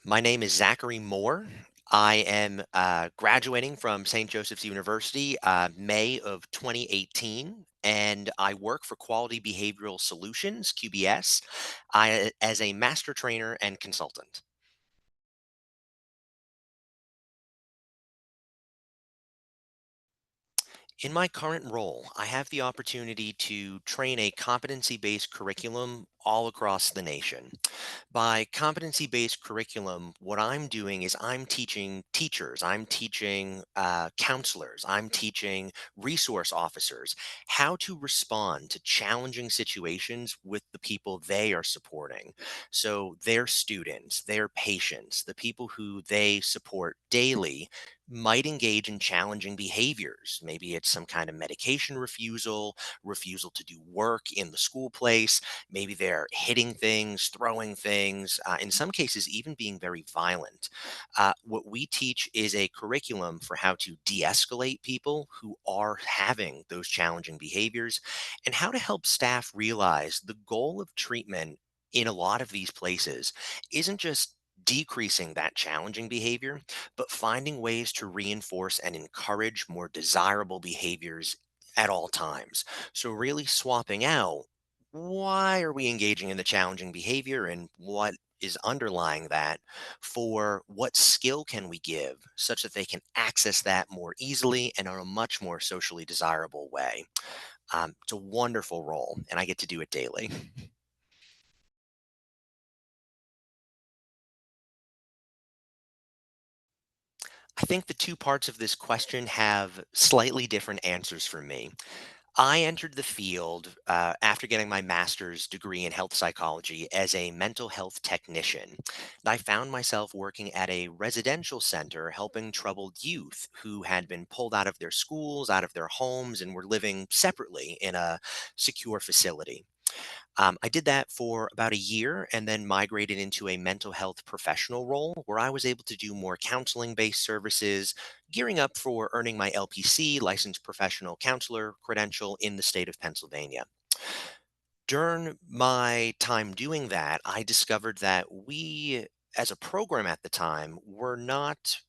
My name is Zachary Moore. I am graduating from St. Joseph's University May of 2018, and I work for Quality Behavioral Solutions, QBS, as a master trainer and consultant. In my current role, I have the opportunity to train a competency based curriculum all across the nation. By competency based curriculum, what I'm doing is I'm teaching teachers, I'm teaching counselors, I'm teaching resource officers how to respond to challenging situations with the people they are supporting. So, their students, their patients, the people who they support daily might engage in challenging behaviors. Maybe it's some kind of medication refusal, refusal to do work in the school place. Maybe they're hitting things, throwing things, in some cases, even being very violent. What we teach is a curriculum for how to de escalate people who are having those challenging behaviors and how to help staff realize the goal of treatment in a lot of these places isn't just decreasing that challenging behavior, but finding ways to reinforce and encourage more desirable behaviors at all times. So, really swapping out why are we engaging in the challenging behavior and what is underlying that for what skill can we give such that they can access that more easily and in a much more socially desirable way. It's a wonderful role and I get to do it daily. I think the two parts of this question have slightly different answers for me. I entered the field after getting my master's degree in health psychology as a mental health technician. And I found myself working at a residential center helping troubled youth who had been pulled out of their schools, out of their homes, and were living separately in a secure facility. I did that for about a year and then migrated into a mental health professional role where I was able to do more counseling based services, gearing up for earning my LPC, licensed professional counselor credential in the state of Pennsylvania. During my time doing that, I discovered that we, as a program at the time, were not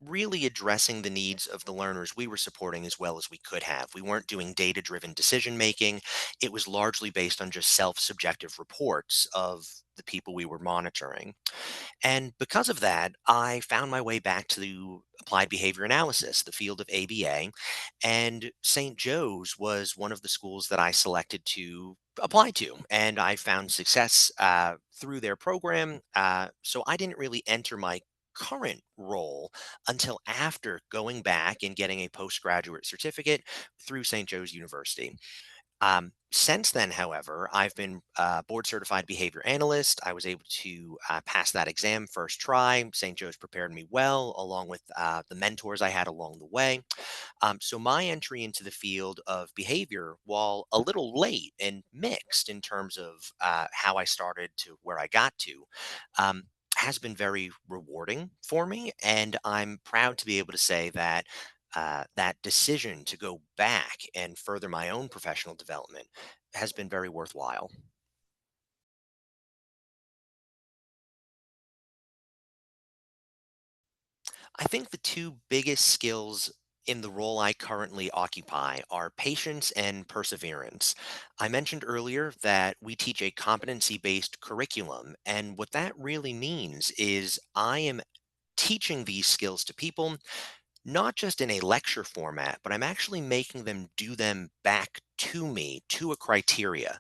really addressing the needs of the learners we were supporting as well as we could have. We weren't doing data driven decision making. It was largely based on just self subjective reports of the people we were monitoring. And because of that, I found my way back to applied behavior analysis, the field of ABA. And St. Joe's was one of the schools that I selected to apply to. And I found success through their program. So I didn't really enter my current role until after going back and getting a postgraduate certificate through St. Joe's University. Since then, however, I've been board certified behavior analyst. I was able to pass that exam first try. St. Joe's prepared me well, along with the mentors I had along the way. So my entry into the field of behavior, while a little late and mixed in terms of how I started to where I got to, um, has been very rewarding for me. And I'm proud to be able to say that that decision to go back and further my own professional development has been very worthwhile. I think the two biggest skills in the role I currently occupy are patience and perseverance. I mentioned earlier that we teach a competency based curriculum, and what that really means is I am teaching these skills to people not just in a lecture format, but I'm actually making them do them back to me, to a criteria.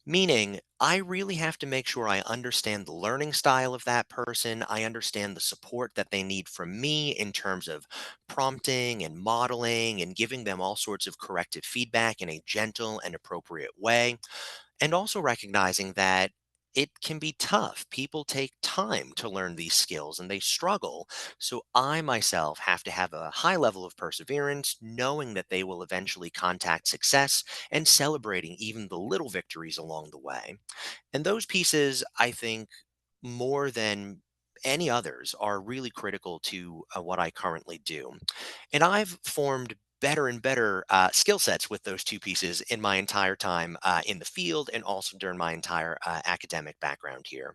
Meaning, I really have to make sure I understand the learning style of that person. I understand the support that they need from me in terms of prompting and modeling and giving them all sorts of corrective feedback in a gentle and appropriate way. And also recognizing that it can be tough. People take time to learn these skills and they struggle. So I myself have to have a high level of perseverance, knowing that they will eventually contact success and celebrating even the little victories along the way. And those pieces, I think, more than any others, are really critical to what I currently do. And I've formed better and better skill sets with those two pieces in my entire time in the field and also during my entire academic background here.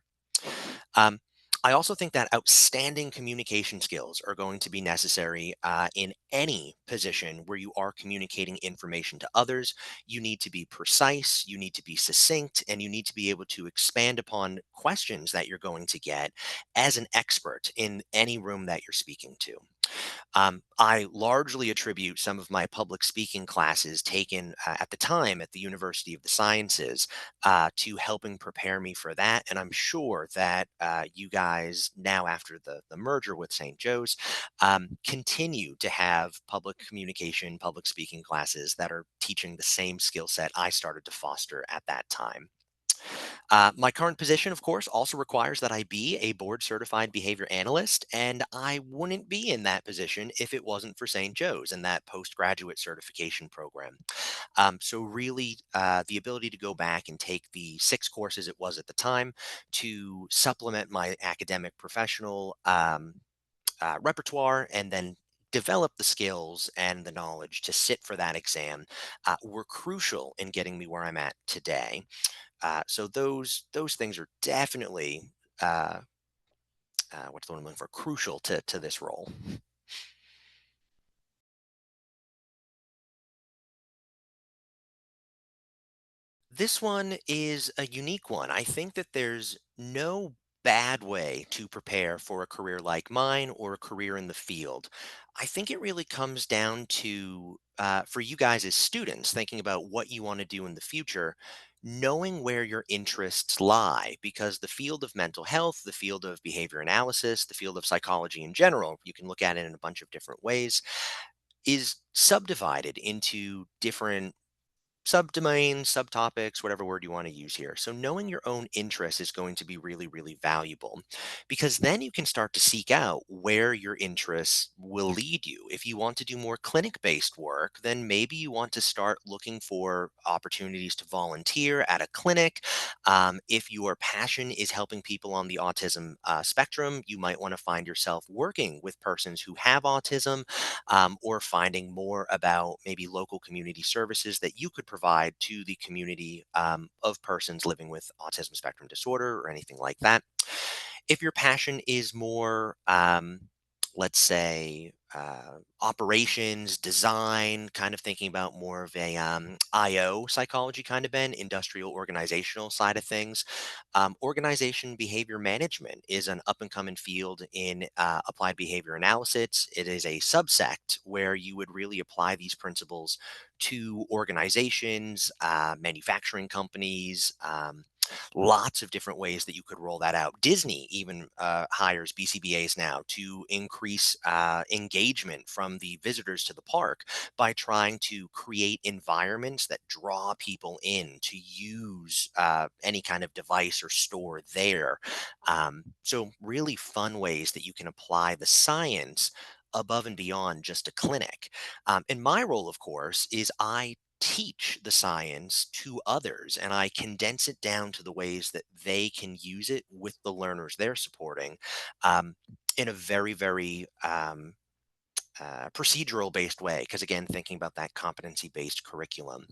Um, I also think that outstanding communication skills are going to be necessary in any position where you are communicating information to others. You need to be precise, you need to be succinct, and you need to be able to expand upon questions that you're going to get as an expert in any room that you're speaking to. I largely attribute some of my public speaking classes taken at the time at the University of the Sciences to helping prepare me for that. And I'm sure that you guys, now after the merger with St. Joe's, continue to have public communication, public speaking classes that are teaching the same skill set I started to foster at that time. My current position, of course, also requires that I be a board certified behavior analyst, and I wouldn't be in that position if it wasn't for St. Joe's and that postgraduate certification program. So, really, the ability to go back and take the 6 courses it was at the time to supplement my academic professional repertoire and then develop the skills and the knowledge to sit for that exam were crucial in getting me where I'm at today. So those things are definitely uh, what's the one I'm looking for? Crucial to this role. This one is a unique one. I think that there's no bad way to prepare for a career like mine or a career in the field. I think it really comes down to, for you guys as students, thinking about what you want to do in the future, knowing where your interests lie, because the field of mental health, the field of behavior analysis, the field of psychology in general, you can look at it in a bunch of different ways, is subdivided into different subdomains, subtopics, whatever word you want to use here. So knowing your own interest is going to be really, really valuable because then you can start to seek out where your interests will lead you. If you want to do more clinic-based work, then maybe you want to start looking for opportunities to volunteer at a clinic. If your passion is helping people on the autism spectrum, you might want to find yourself working with persons who have autism or finding more about maybe local community services that you could provide to the community of persons living with autism spectrum disorder or anything like that. If your passion is more, let's say, operations, design, kind of thinking about more of a IO psychology kind of bend, industrial organizational side of things. Organization behavior management is an up and coming field in applied behavior analysis. It is a subsect where you would really apply these principles to organizations, manufacturing companies. Lots of different ways that you could roll that out. Disney even hires BCBAs now to increase engagement from the visitors to the park by trying to create environments that draw people in to use any kind of device or store there. So, really fun ways that you can apply the science above and beyond just a clinic. And my role, of course, is I teach the science to others and I condense it down to the ways that they can use it with the learners they're supporting um, in a very, very procedural based way. Because again, thinking about that competency based curriculum.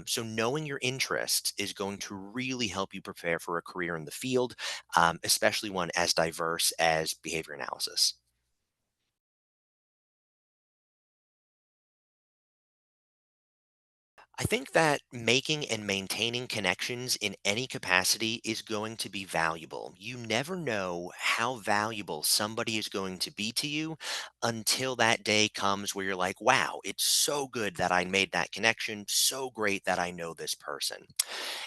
So, knowing your interests is going to really help you prepare for a career in the field, especially one as diverse as behavior analysis. I think that making and maintaining connections in any capacity is going to be valuable. You never know how valuable somebody is going to be to you until that day comes where you're like, wow, it's so good that I made that connection. So great that I know this person.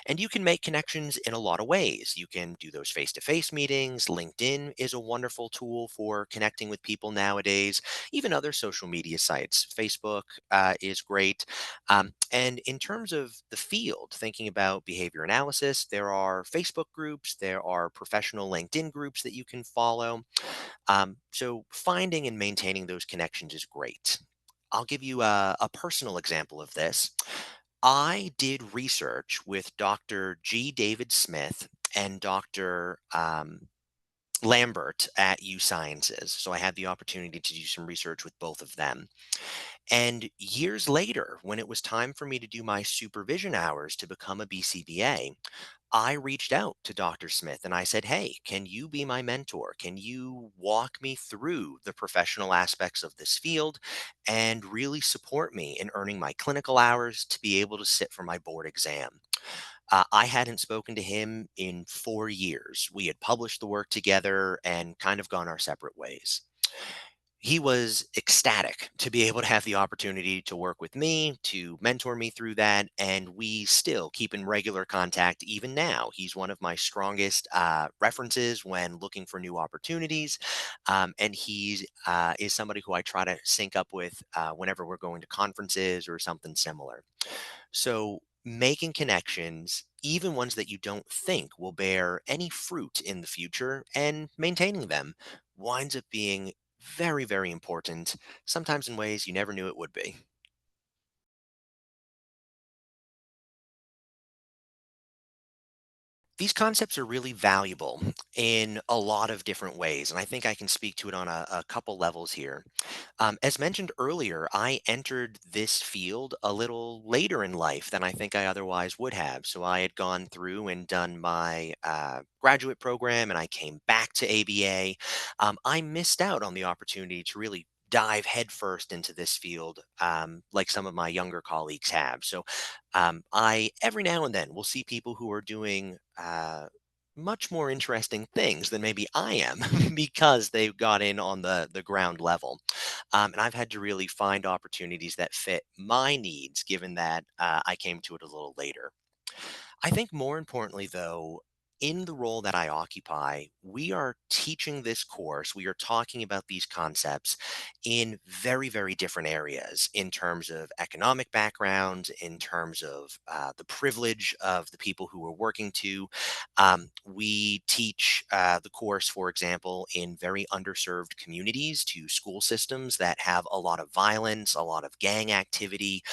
And you can make connections in a lot of ways. You can do those face to face meetings. LinkedIn is a wonderful tool for connecting with people nowadays, even other social media sites. Facebook is great. And in terms of the field, thinking about behavior analysis, there are Facebook groups, there are professional LinkedIn groups that you can follow. So finding and maintaining those connections is great. I'll give you a personal example of this. I did research with Dr. G. David Smith and Dr. Lambert at U Sciences. So I had the opportunity to do some research with both of them. And years later, when it was time for me to do my supervision hours to become a BCBA, I reached out to Dr. Smith and I said, "Hey, can you be my mentor? Can you walk me through the professional aspects of this field and really support me in earning my clinical hours to be able to sit for my board exam?" I hadn't spoken to him in 4 years. We had published the work together and kind of gone our separate ways. He was ecstatic to be able to have the opportunity to work with me, to mentor me through that, and we still keep in regular contact even now. He's one of my strongest references when looking for new opportunities, and he is somebody who I try to sync up with whenever we're going to conferences or something similar. So, making connections, even ones that you don't think will bear any fruit in the future, and maintaining them winds up being very, very important, sometimes in ways you never knew it would be. These concepts are really valuable in a lot of different ways, and I think I can speak to it on a couple levels here. As mentioned earlier, I entered this field a little later in life than I think I otherwise would have. So I had gone through and done my graduate program, and I came back to ABA. I missed out on the opportunity to really dive headfirst into this field, like some of my younger colleagues have. So I every now and then will see people who are doing much more interesting things than maybe I am because they got in on the ground level. And I've had to really find opportunities that fit my needs, given that I came to it a little later. I think more importantly, though, in the role that I occupy, we are teaching this course, we are talking about these concepts in very, very different areas in terms of economic background, in terms of the privilege of the people who we're working to. We teach the course, for example, in very underserved communities to school systems that have a lot of violence, a lot of gang activity.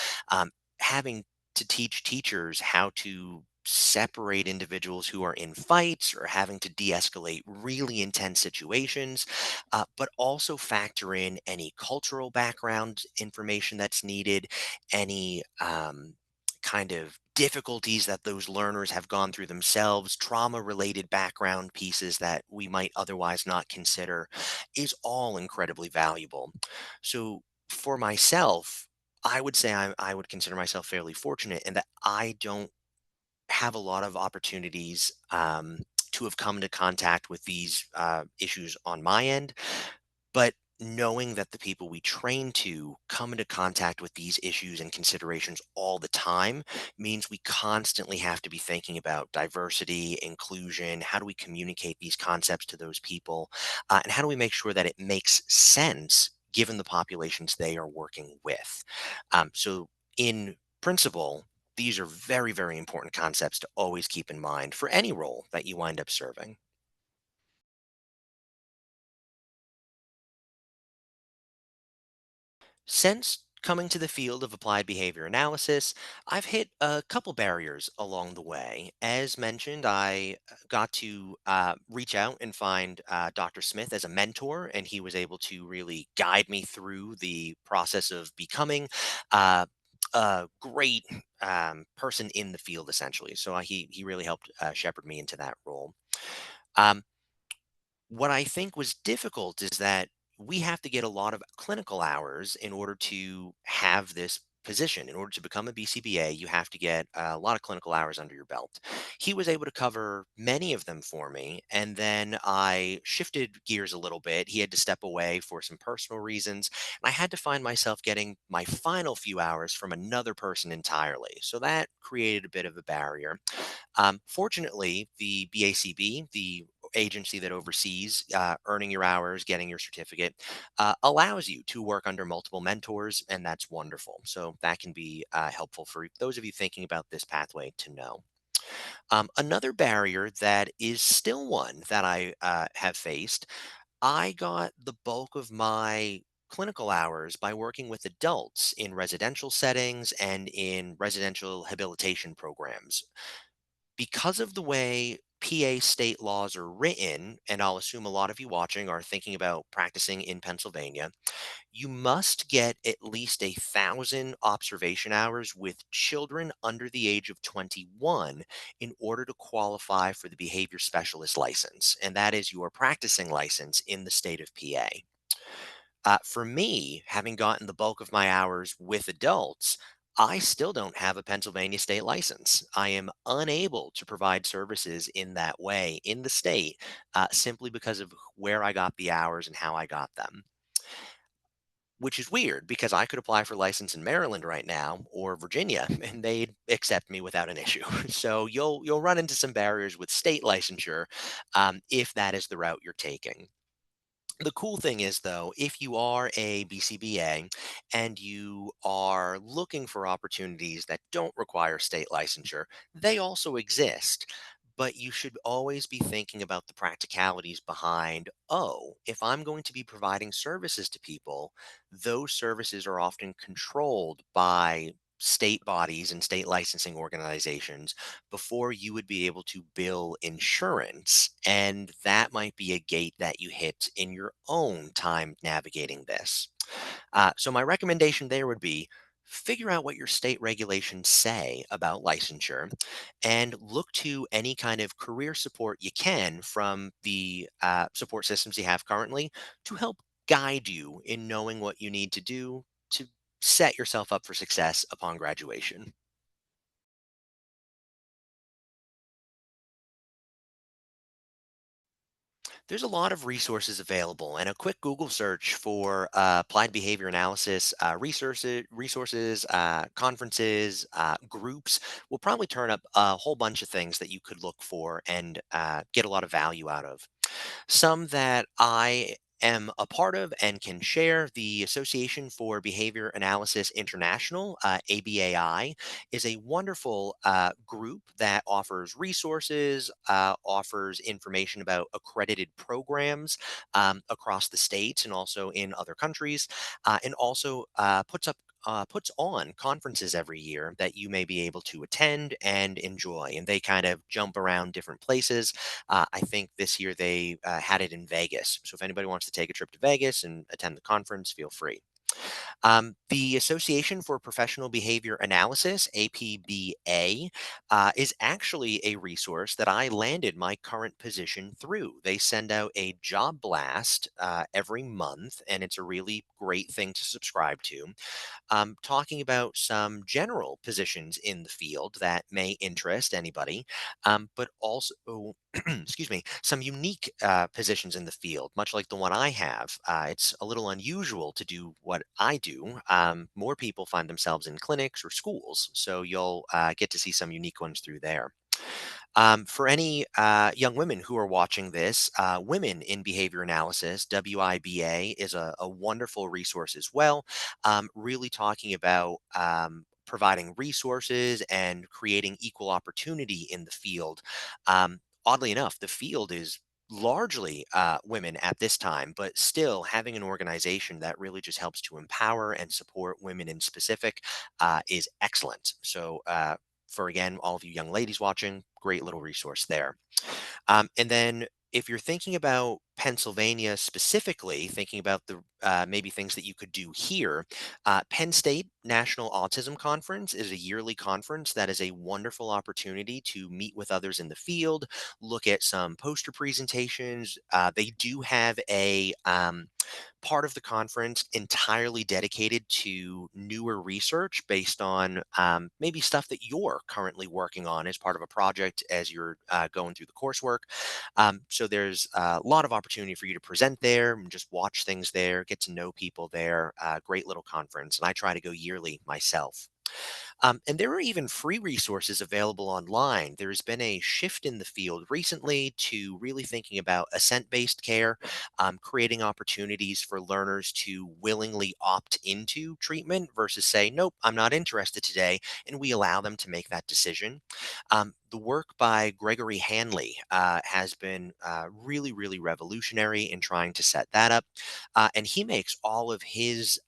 Having to teach teachers how to separate individuals who are in fights or having to de-escalate really intense situations, but also factor in any cultural background information that's needed, any kind of difficulties that those learners have gone through themselves, trauma related background pieces that we might otherwise not consider, is all incredibly valuable. So for myself, I would say I would consider myself fairly fortunate in that I don't have a lot of opportunities to have come into contact with these issues on my end, but knowing that the people we train to come into contact with these issues and considerations all the time means we constantly have to be thinking about diversity, inclusion, how do we communicate these concepts to those people, and how do we make sure that it makes sense given the populations they are working with. So, in principle, these are very, very important concepts to always keep in mind for any role that you wind up serving. Since coming to the field of applied behavior analysis, I've hit a couple barriers along the way. As mentioned, I got to reach out and find Dr. Smith as a mentor, and he was able to really guide me through the process of becoming uh, a great person in the field, essentially. So he really helped shepherd me into that role. Um, what I think was difficult is that we have to get a lot of clinical hours in order to have this position. In order to become a BCBA, you have to get a lot of clinical hours under your belt. He was able to cover many of them for me, and then I shifted gears a little bit. He had to step away for some personal reasons, and I had to find myself getting my final few hours from another person entirely. So that created a bit of a barrier. Fortunately, the BACB, the agency that oversees earning your hours, getting your certificate, allows you to work under multiple mentors, and that's wonderful. So that can be helpful for those of you thinking about this pathway to know. Another barrier that is still one that I have faced, I got the bulk of my clinical hours by working with adults in residential settings and in residential habilitation programs because of the way PA state laws are written, and I'll assume a lot of you watching are thinking about practicing in Pennsylvania, you must get at least 1,000 observation hours with children under the age of 21 in order to qualify for the behavior specialist license, and that is your practicing license in the state of PA. For me, having gotten the bulk of my hours with adults, I still don't have a Pennsylvania state license. I am unable to provide services in that way in the state simply because of where I got the hours and how I got them, which is weird because I could apply for license in Maryland right now or Virginia and they'd accept me without an issue. So you'll run into some barriers with state licensure if that is the route you're taking. The cool thing is, though, if you are a BCBA and you are looking for opportunities that don't require state licensure, they also exist. But you should always be thinking about the practicalities behind, oh, if I'm going to be providing services to people, those services are often controlled by state bodies and state licensing organizations before you would be able to bill insurance. And that might be a gate that you hit in your own time navigating this. So, my recommendation there would be figure out what your state regulations say about licensure and look to any kind of career support you can from the support systems you have currently to help guide you in knowing what you need to do to set yourself up for success upon graduation. There's a lot of resources available, and a quick Google search for applied behavior analysis conferences, groups will probably turn up a whole bunch of things that you could look for and get a lot of value out of. Some that I am a part of and can share: the Association for Behavior Analysis International, ABAI, is a wonderful group that offers resources, offers information about accredited programs across the states and also in other countries, and also puts on conferences every year that you may be able to attend and enjoy. And they kind of jump around different places. I think this year they had it in Vegas. So if anybody wants to take a trip to Vegas and attend the conference, feel free. The Association for Professional Behavior Analysis, APBA, is actually a resource that I landed my current position through. They send out a job blast every month, and it's a really great thing to subscribe to, talking about some general positions in the field that may interest anybody, but also, excuse me, some unique positions in the field, much like the one I have. It's a little unusual to do what I do. More people find themselves in clinics or schools, so you'll get to see some unique ones through there. For any young women who are watching this, Women in Behavior Analysis, WIBA, is a wonderful resource as well, really talking about providing resources and creating equal opportunity in the field. Oddly enough, the field is largely women at this time, but still having an organization that really just helps to empower and support women in specific is excellent. So, for again, all of you young ladies watching, great little resource there. And then if you're thinking about Pennsylvania specifically, thinking about the maybe things that you could do here, Penn State National Autism Conference is a yearly conference that is a wonderful opportunity to meet with others in the field, look at some poster presentations. They do have a part of the conference entirely dedicated to newer research based on maybe stuff that you're currently working on as part of a project as you're going through the coursework. So there's a lot of opportunity for you to present there and just watch things there, get to know people there. Great little conference. And I try to go yearly myself. And there are even free resources available online. There's been a shift in the field recently to really thinking about assent based care, creating opportunities for learners to willingly opt into treatment versus say, nope, I'm not interested today. And we allow them to make that decision. The work by Gregory Hanley has been really, really revolutionary in trying to set that up. And he makes all of his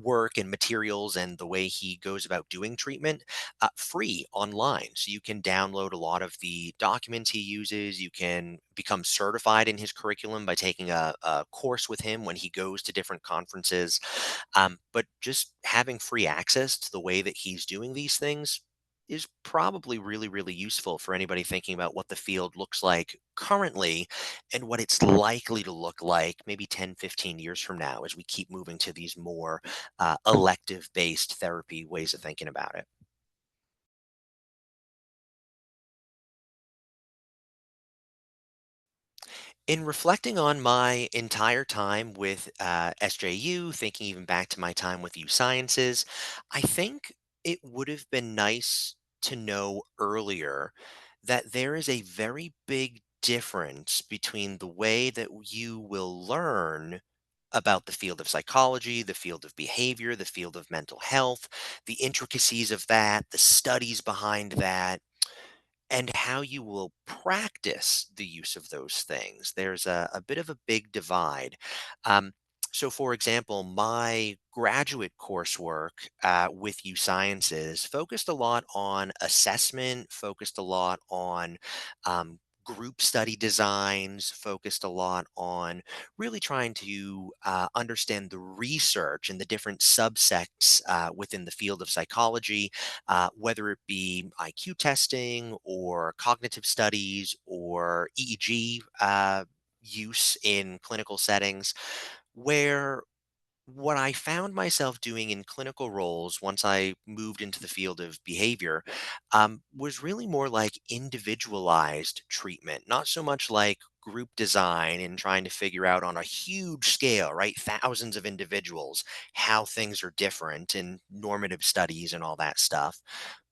work and materials and the way he goes about doing treatment free online. So you can download a lot of the documents he uses. You can become certified in his curriculum by taking a course with him when he goes to different conferences. But just having free access to the way that he's doing these things is probably really, really useful for anybody thinking about what the field looks like currently and what it's likely to look like maybe 10, 15 years from now as we keep moving to these more elective based therapy ways of thinking about it. In reflecting on my entire time with SJU, thinking even back to my time with U Sciences, I think it would have been nice to know earlier that there is a very big difference between the way that you will learn about the field of psychology, the field of behavior, the field of mental health, the intricacies of that, the studies behind that, and how you will practice the use of those things. There's a bit of a big divide. Um, so, for example, my graduate coursework with U Sciences focused a lot on assessment, focused a lot on group study designs, focused a lot on really trying to understand the research and the different subsects within the field of psychology, whether it be IQ testing or cognitive studies or EEG use in clinical settings, where what I found myself doing in clinical roles once I moved into the field of behavior was really more like individualized treatment, not so much like group design and trying to figure out on a huge scale, right? Thousands of individuals, how things are different and normative studies and all that stuff,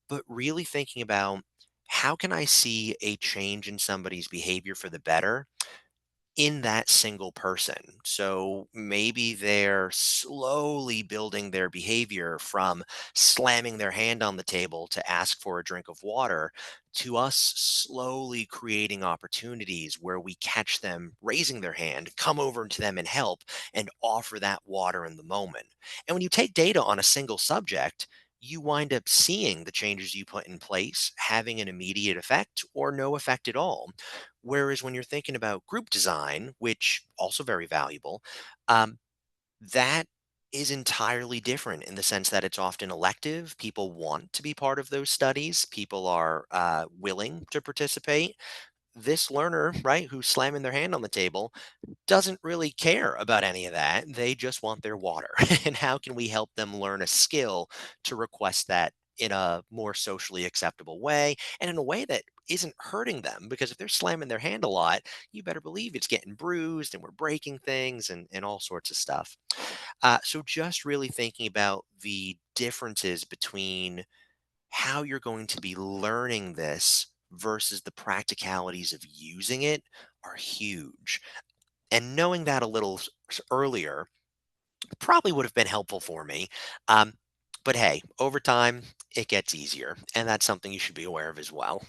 but really thinking about how can I see a change in somebody's behavior for the better in that single person. So maybe they're slowly building their behavior from slamming their hand on the table to ask for a drink of water to us slowly creating opportunities where we catch them raising their hand, come over to them and help and offer that water in the moment. And when you take data on a single subject, you wind up seeing the changes you put in place having an immediate effect or no effect at all. Whereas when you're thinking about group design, which also very valuable, um, that is entirely different in the sense that it's often elective. People want to be part of those studies. People are willing to participate. This learner, right, who's slamming their hand on the table, doesn't really care about any of that. They just want their water. And how can we help them learn a skill to request that in a more socially acceptable way and in a way that isn't hurting them? Because if they're slamming their hand a lot, you better believe it's getting bruised and we're breaking things and all sorts of stuff. So just really thinking about the differences between how you're going to be learning this versus the practicalities of using it are huge. And knowing that a little earlier probably would have been helpful for me. Um, but hey, over time, it gets easier. And that's something you should be aware of as well.